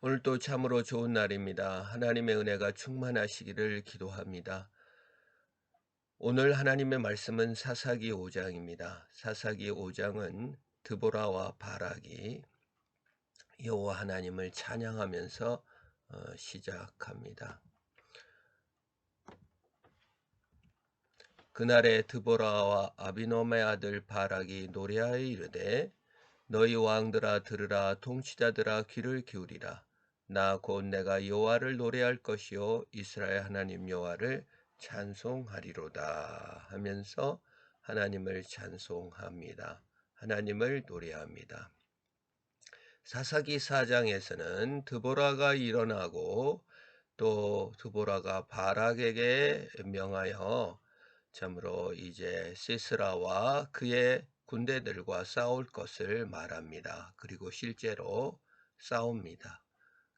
오늘도 참으로 좋은 날입니다. 하나님의 은혜가 충만하시기를 기도합니다. 오늘 하나님의 말씀은 사사기 5장입니다. 사사기 5장은 드보라와 바락이 여호와 하나님을 찬양하면서 시작합니다. 그날에 드보라와 아비노함의 아들 바락이 노래하여 이르되 너희 왕들아 들으라, 통치자들아 귀를 기울이라. 나 곧 내가 여호와를 노래할 것이요 이스라엘 하나님 여호와를 찬송하리로다 하면서 하나님을 찬송합니다. 하나님을 노래합니다. 사사기 4장에서는 드보라가 일어나고 또 드보라가 바락에게 명하여 참으로 이제 시스라와 그의 군대들과 싸울 것을 말합니다. 그리고 실제로 싸웁니다.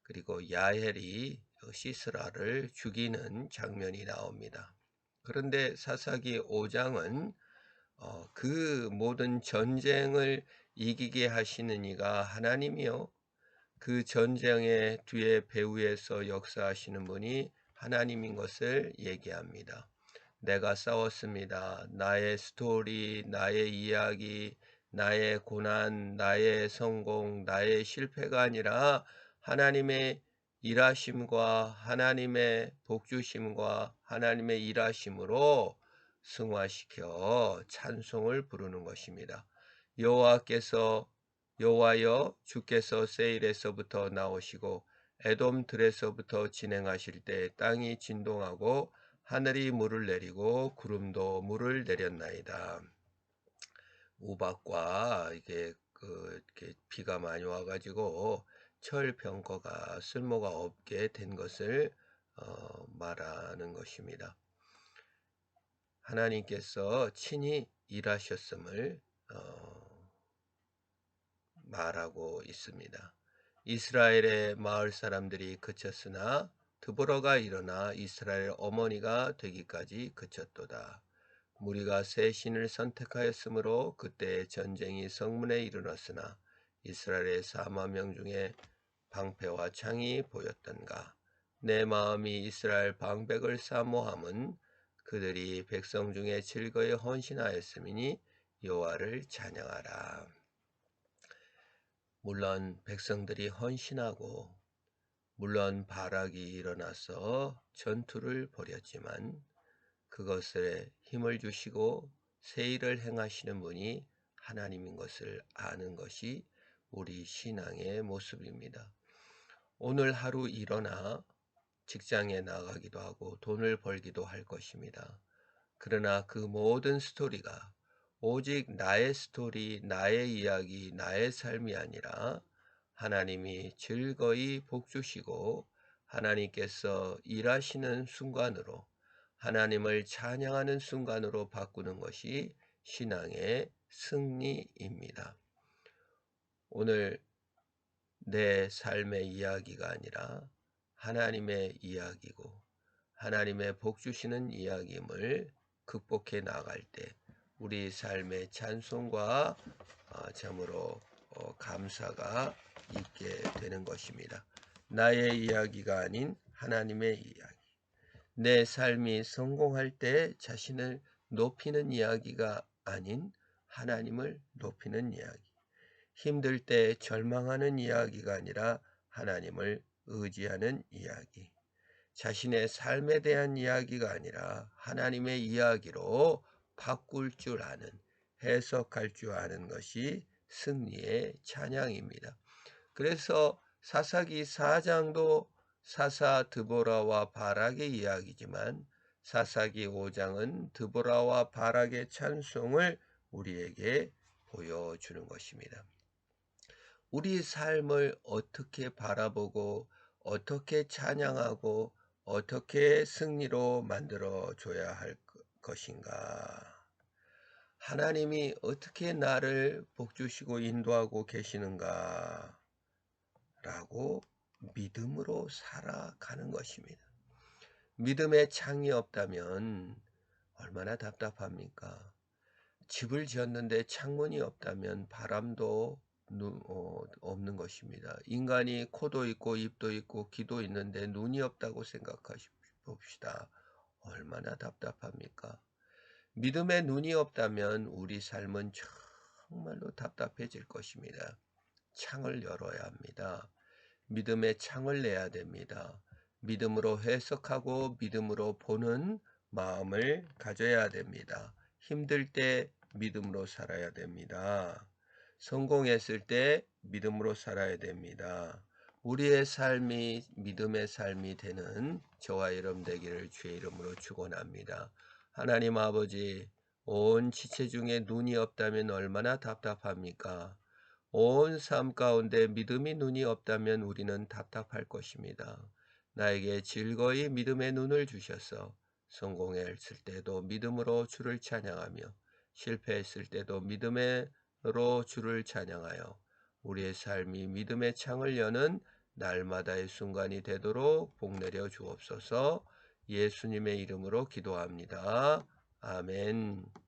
그리고 야헬이 시스라를 죽이는 장면이 나옵니다. 그런데 사사기 5장은 그 모든 전쟁을 이기게 하시는 이가 하나님이요, 그 전쟁의 뒤에 배후에서 역사하시는 분이 하나님인 것을 얘기합니다. 내가 싸웠습니다. 나의 스토리, 나의 이야기, 나의 고난, 나의 성공, 나의 실패가 아니라 하나님의 일하심과 하나님의 복주심과 하나님의 일하심으로 승화시켜 찬송을 부르는 것입니다. 여호와께서 여호와여 주께서 세일에서부터 나오시고 에돔 들에서부터 진행하실 때 땅이 진동하고 하늘이 물을 내리고 구름도 물을 내렸나이다. 우박과 이렇게 비가 많이 와가지고 철병거가 쓸모가 없게 된 것을 말하는 것입니다. 하나님께서 친히 일하셨음을 말하고 있습니다. 이스라엘의 마을 사람들이 그쳤으나 드보라가 일어나 이스라엘 어머니가 되기까지 그쳤도다. 무리가 새 신을 선택하였으므로 그때 전쟁이 성문에 이르렀으나 이스라엘의 4만 명 중에 방패와 창이 보였던가. 내 마음이 이스라엘 방백을 사모함은 그들이 백성 중에 즐거이 헌신하였음이니 여호와를 찬양하라. 물론 백성들이 헌신하고 물론 바락이 일어나서 전투를 벌였지만 그것에 힘을 주시고 세일을 행하시는 분이 하나님인 것을 아는 것이 우리 신앙의 모습입니다. 오늘 하루 일어나 직장에 나가기도 하고 돈을 벌기도 할 것입니다. 그러나 그 모든 스토리가 오직 나의 스토리, 나의 이야기, 나의 삶이 아니라 하나님이 즐거이 복주시고 하나님께서 일하시는 순간으로 하나님을 찬양하는 순간으로 바꾸는 것이 신앙의 승리입니다. 오늘 내 삶의 이야기가 아니라 하나님의 이야기고 하나님의 복주시는 이야기임을 극복해 나갈 때 우리 삶의 찬송과 참으로 감사가 있게 되는 것입니다. 나의 이야기가 아닌 하나님의 이야기. 내 삶이 성공할 때 자신을 높이는 이야기가 아닌 하나님을 높이는 이야기. 힘들 때 절망하는 이야기가 아니라 하나님을 의지하는 이야기. 자신의 삶에 대한 이야기가 아니라 하나님의 이야기로 바꿀 줄 아는, 해석할 줄 아는 것이 승리의 찬양입니다. 그래서 사사기 4장도 사사 드보라와 바락의 이야기지만 사사기 5장은 드보라와 바락의 찬송을 우리에게 보여주는 것입니다. 우리 삶을 어떻게 바라보고 어떻게 찬양하고 어떻게 승리로 만들어 줘야 할 것인가? 하나님이 어떻게 나를 복주시고 인도하고 계시는가? 라고 믿음으로 살아가는 것입니다. 믿음의 창이 없다면 얼마나 답답합니까? 집을 지었는데 창문이 없다면 바람도 없는 것입니다. 인간이 코도 있고 입도 있고 귀도 있는데 눈이 없다고 생각하십시다. 얼마나 답답합니까? 믿음의 눈이 없다면 우리 삶은 정말로 답답해질 것입니다. 창을 열어야 합니다. 믿음의 창을 내야 됩니다. 믿음으로 해석하고 믿음으로 보는 마음을 가져야 됩니다. 힘들 때 믿음으로 살아야 됩니다. 성공했을 때 믿음으로 살아야 됩니다. 우리의 삶이 믿음의 삶이 되는 저와 여러분 되기를 주의 이름으로 축원합니다. 하나님 아버지, 온 지체 중에 눈이 없다면 얼마나 답답합니까? 온 삶 가운데 믿음이 눈이 없다면 우리는 답답할 것입니다. 나에게 즐거이 믿음의 눈을 주셔서 성공했을 때도 믿음으로 주를 찬양하며 실패했을 때도 믿음으로 주를 찬양하여 우리의 삶이 믿음의 창을 여는 날마다의 순간이 되도록 복내려 주옵소서. 예수님의 이름으로 기도합니다. 아멘.